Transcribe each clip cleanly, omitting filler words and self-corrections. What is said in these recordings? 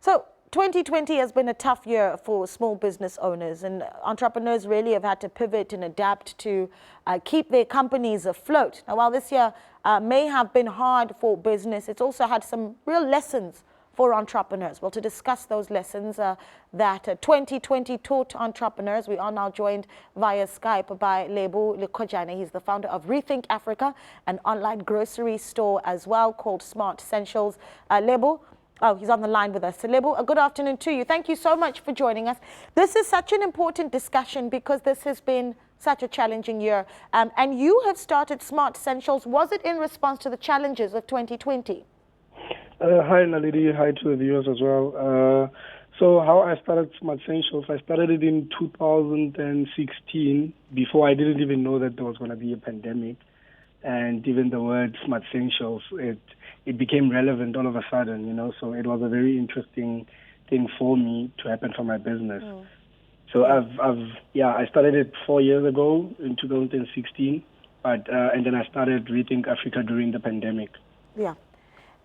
So 2020 has been a tough year for small business owners, and entrepreneurs really have had to pivot and adapt to keep their companies afloat. Now, while this year may have been hard for business, it's also had some real lessons for entrepreneurs. Well, to discuss those lessons that 2020 taught entrepreneurs, we are now joined via Skype by Lebo Likhojane. He's the founder of ReThink Afrika, an online grocery store as well called SmartSentials. Lebo, oh, he's on the line with us. So Lebo, a good afternoon to you. Thank you so much for joining us. This is such an important discussion because this has been such a challenging year. And you have started SmartSentials. Was it in response to the challenges of 2020? Hi, Naledi. Hi to the viewers as well. So how I started SmartSentials, I started it in 2016. Before, I didn't even know that there was going to be a pandemic. And even the word SmartSentials, it became relevant all of a sudden, you know. So it was a very interesting thing for me to happen for my business. So I started it 4 years ago in 2016, and then I started ReThink Afrika during the pandemic. Yeah.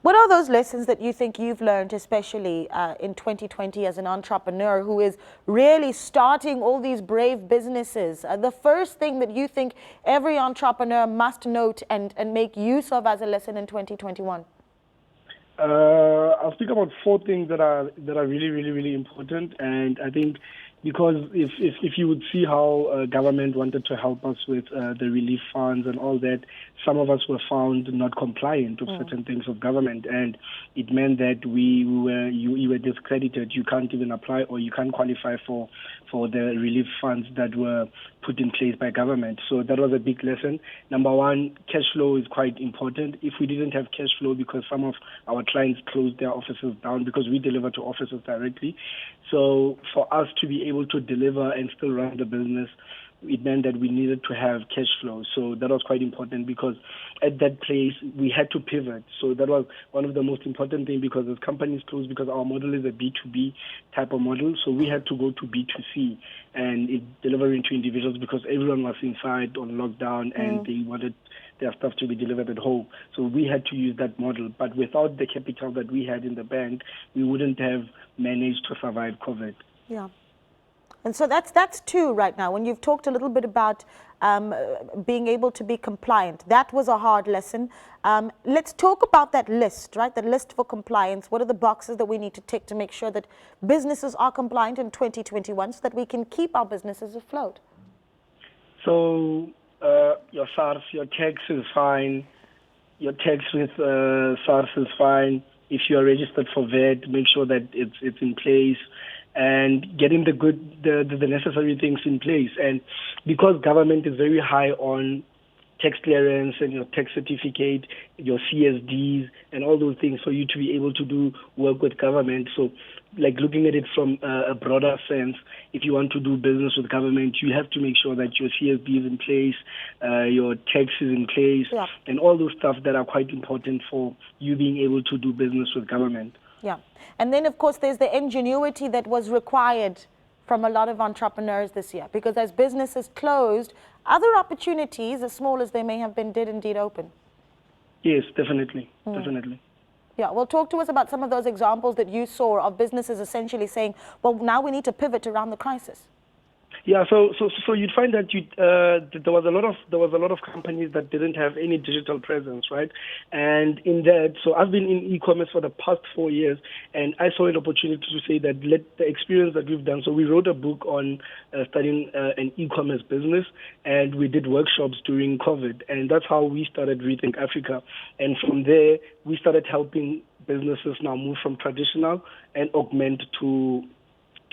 What are those lessons that you think you've learned, especially in 2020 as an entrepreneur who is really starting all these brave businesses? The first thing that you think every entrepreneur must note and make use of as a lesson in 2021? I'll speak about 4 things that are really, really, really important. And I think because if you would see how government wanted to help us with the relief funds and all that, some of us were found not compliant with certain things of government, and it meant that you were discredited. You can't even apply, or you can't qualify for the relief funds that were put in place by government. So that was a big lesson. Number 1, cash flow is quite important. If we didn't have cash flow, because some of our clients closed their offices down because we deliver to offices directly. So for us to be able to deliver and still run the business, it meant that we needed to have cash flow. So that was quite important because at that place, we had to pivot. So that was one of the most important things because as companies closed, because our model is a B2B type of model, so we had to go to B2C and delivering to individuals because everyone was inside on lockdown and they wanted their stuff to be delivered at home. So we had to use that model. But without the capital that we had in the bank, we wouldn't have managed to survive COVID. Yeah. And so that's 2 right now. When you've talked a little bit about being able to be compliant, that was a hard lesson. Let's talk about that list, right? The list for compliance. What are the boxes that we need to tick to make sure that businesses are compliant in 2021 so that we can keep our businesses afloat? So your SARS, your tax is fine. Your tax with SARS is fine. If you are registered for VAT, make sure that it's in place. And getting the necessary things in place. And because government is very high on tax clearance and your tax certificate, your CSDs, and all those things for you to be able to do work with government. So like looking at it from a broader sense, if you want to do business with government, you have to make sure that your CSD is in place, your tax is in place, and all those stuff that are quite important for you being able to do business with government. Yeah. And then, of course, there's the ingenuity that was required from a lot of entrepreneurs this year, because as businesses closed, other opportunities, as small as they may have been, did indeed open. Yes, definitely. Definitely. Yeah, well, talk to us about some of those examples that you saw of businesses essentially saying, well, now we need to pivot around the crisis. Yeah, so you'd find that there was a lot of companies that didn't have any digital presence, right? And in that, so I've been in e-commerce for the past 4 years, and I saw an opportunity to say that let the experience that we've done. So we wrote a book on starting an e-commerce business, and we did workshops during COVID, and that's how we started ReThink Afrika. And from there, we started helping businesses now move from traditional and augment to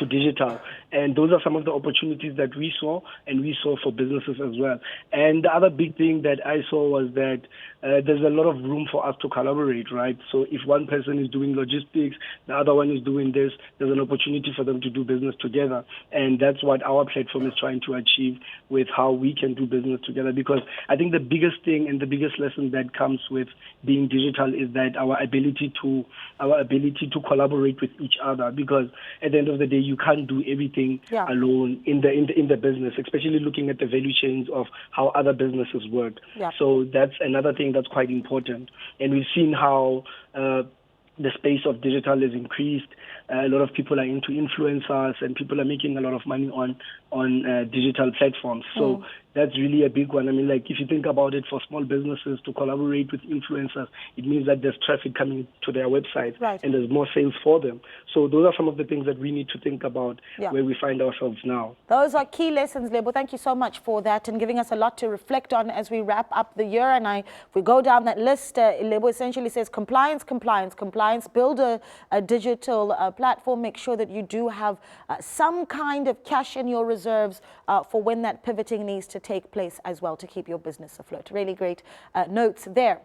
digital. And those are some of the opportunities that we saw, and we saw for businesses as well. And the other big thing that I saw was that there's a lot of room for us to collaborate, right? So if one person is doing logistics, the other one is doing this, there's an opportunity for them to do business together. And that's what our platform is trying to achieve with how we can do business together. Because I think the biggest thing and the biggest lesson that comes with being digital is that our ability to collaborate with each other. Because at the end of the day, you can't do everything alone in the business, especially looking at the value chains of how other businesses work. So that's another thing that's quite important. And we've seen how the space of digital is increased. A lot of people are into influencers, and people are making a lot of money on digital platforms. So that's really a big one. I mean, like, if you think about it, for small businesses to collaborate with influencers, it means that there's traffic coming to their website, and there's more sales for them. So those are some of the things that we need to think about where we find ourselves now. Those are key lessons, Lebo. Thank you so much for that and giving us a lot to reflect on as we wrap up the year. And if we go down that list, Lebo essentially says compliance, compliance, compliance. Build a digital platform. Make sure that you do have some kind of cash in your reserves for when that pivoting needs to take place as well to keep your business afloat. Really great notes there.